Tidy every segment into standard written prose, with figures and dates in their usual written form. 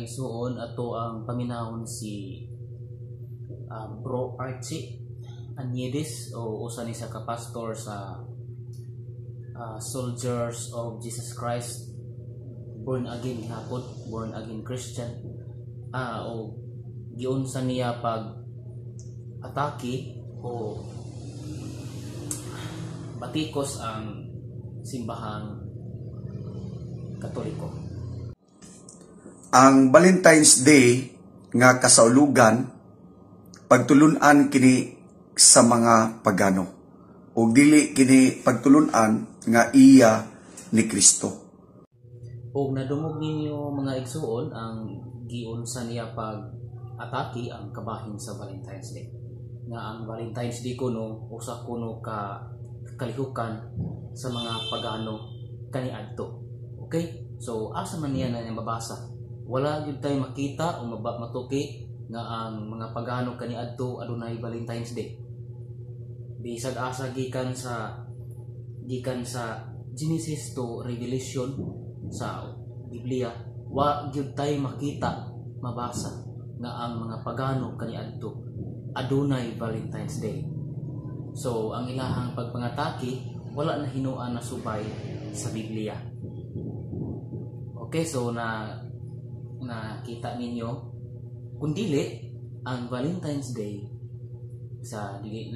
mga igsuon ato ang paminahon si Bro Archie Anyedes o usa ni sa kapastor sa Soldiers of Jesus Christ, born again hapon, born again Christian, o giunsa niya pag atake o batikos ang simbahang Katoliko. Ang Valentine's Day nga kasaulugan pagtulunan kini sa mga pagano ug dili kini pagtulunan nga iya ni Kristo. Ug nadungog ninyo mga igsuon ang giunsa niya pag atake ang kabahin sa Valentine's Day. Nga ang Valentine's Day kuno usa kuno ka kalihukan sa mga pagano kaniadto. Okay? So asa man niya na mabasa? Wala gyud tay makita o matuki nga ang mga pagano kaniadto adunay Valentine's Day. Bisag asa gikan sa Genesis to Revelation sa Biblia, wa gyud tay makita mabasa nga ang mga pagano kaniadto adunay Valentine's Day. So ang ilahang pagpangatake wala na hinuan na subay sa Biblia. Okay, so nakita ninyo kung dili ang Valentine's Day sa dili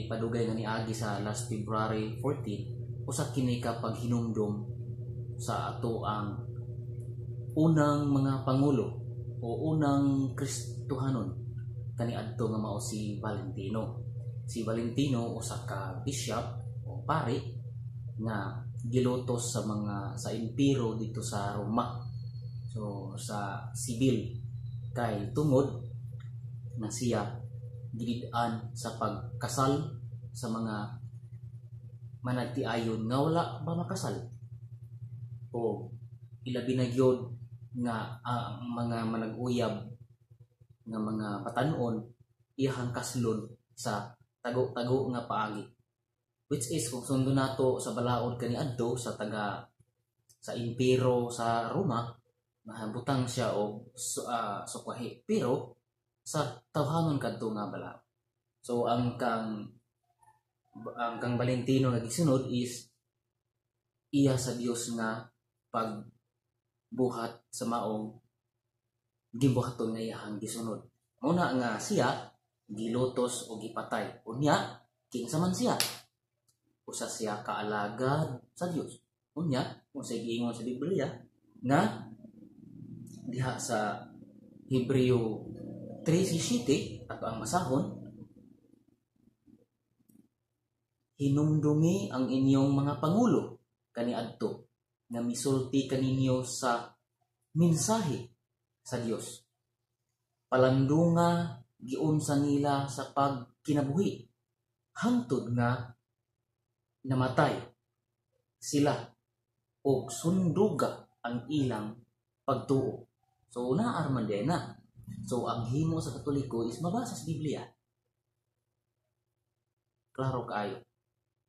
padugay nga niagi sa last February 14 usa kini ka paghinumdom sa ato ang unang mga pangulo o unang Kristohanon kaniadto nga mao si Valentino. Si Valentino usa ka bishop o pari nga gilutos sa impero dito sa Roma. So sa sibil kay tungod na siya gilid-an sa pagkasal sa mga managtiayon nga wala ba makasal o ilabi na gyud nga ang mga manag-uyab nga mga patanon iyang kaslon sa tago-tago nga paagi, which is kung sundo nato sa balaod kaniadto sa impero sa Roma mahabutang siya og sukwahi pero sa tawhanon kadto nga balaod. So ang kang Valentino nga gisunod is iya sa Dios nga pagbuhat sa maong gibuhaton nga iyang gisunod. Una nga siya gilutos o gipatay. Unya kinsa man siya? Usa siya kaalagad sa Dios. Unya kung sa giingon sa Biblia nga diha sa Hebreo 3:17 ato ang masahon, hinumdumi ang inyong mga pangulo kaniadto nga misulti kaninyo sa mensahe sa Dios. Palandunga giunsa nila sa pagkinabuhi hangtod nga namatay sila og sunduga ang ilang pagtuo. So naarman din na. So ang himo sa Katoliko is mabasa sa Biblia. Klaro kaayo.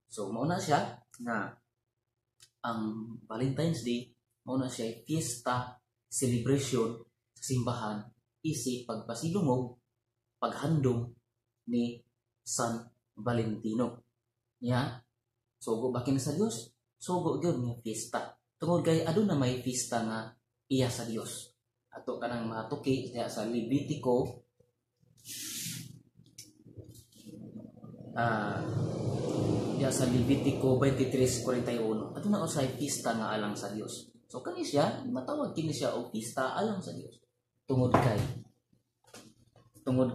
So mauna siya na ang Valentine's Day, mauna siya fiesta, celebration sa simbahan, isip pagpasilumog, paghandom ni San Valentino. Nya, sugo bakin sa Dios, sugo gyud nga fiesta. Tungod kay aduna may fiesta nga iya sa Dios. Ato kanang matuki diya sa Levitico diya sa Levitico 23:41. Ato na usay fiesta nga alang sa Dios. So kani siya matawag kini siya og fiesta alang sa Dios. Tungod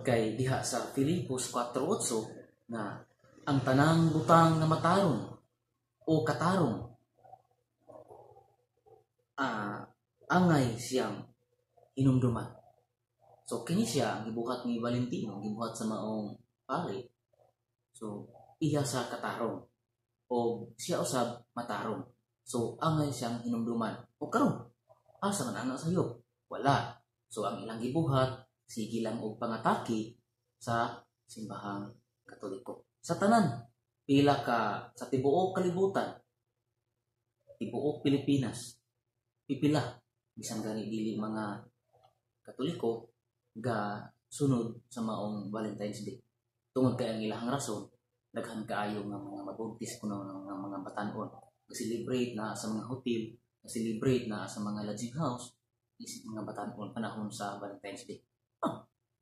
kay diha sa Filipos 4:8 na ang tanang butang nga matarong o katarong angay siyang hinumduman. So kini siya ang gibuhat ni Valentino, gibuhat sa maong pari. So iya sa katarong o siya usab matarong. So angay siyang hinumduman. O karon asa man ana sayo? Wala. So ang ilang gibuhat sige lang og pangatake sa simbahang Katoliko. Sa tanan pila ka sa tibuok kalibutan, tibuok Pilipinas, pipila bisan gani dili mga Katoliko ga sunod sa maong Valentine's Day. Tungod kay ang ilahang rason, daghan kaayo nga mga mabuntis kuno nga mga batan-on ga-celebrate na sa mga hotel, ga-celebrate na sa mga lodging house, isip mga batan-on panahon sa Valentine's Day.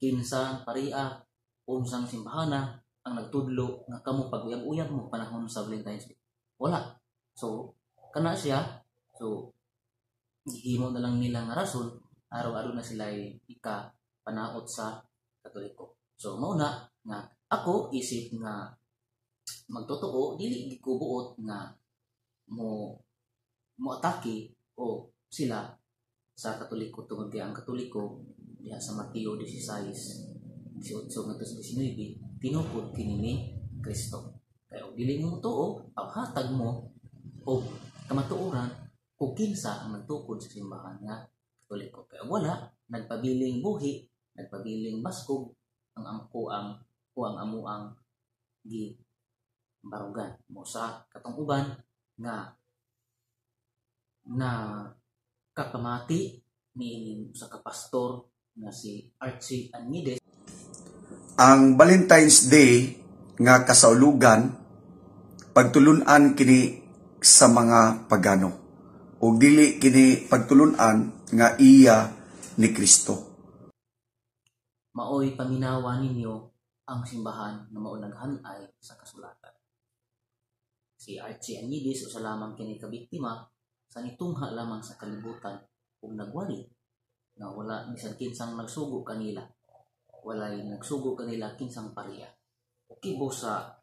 Kinsa paria unsang simbahana ang nagtudlo nga kamo pag-uyab-uyab mo panahon sa Valentine's Day? Wala. So kana siya, so gihimo na lang nila nga rason, araw-araw na sila ika panaot sa Katoliko. So mao na nga ako isip nga magtotoo, dili ko buot nga mo atake o sila sa Katoliko tungod kay ang Katoliko diha sa Mateo 16:18 ngadto sa 19 tinupod kini ni Kristo. Kaya dili mo tuo, paghatag mo o kamatuoran kung kinsa ang nagtukod sa simbahan nga Katoliko. Kaya wala nagpabiling buhi, nagpabiling baskog ang amuang gi barugan mo sa katong uban nga kakamati ni sa kapastor na si Archie Anides. Ang Valentine's Day nga kasaulugan pagtulunan kini sa mga pagano ug dili kini pagtulunan nga iya ni Kristo. Maoy paminawa ninyo ang simbahan na mao naghanay sa kasulatan. Si Archie Anides usa lamang kini kabiktima sa nitungha lamang sa kalibutan ug nagwali na wala bisan kinsang nagsugo kanila. Walay nagsugo kanila kinsang pareha. Okay bo sa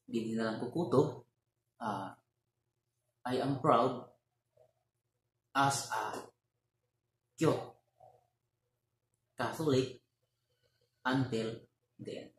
di na lang kukutob, I am proud as a Catholic until the end.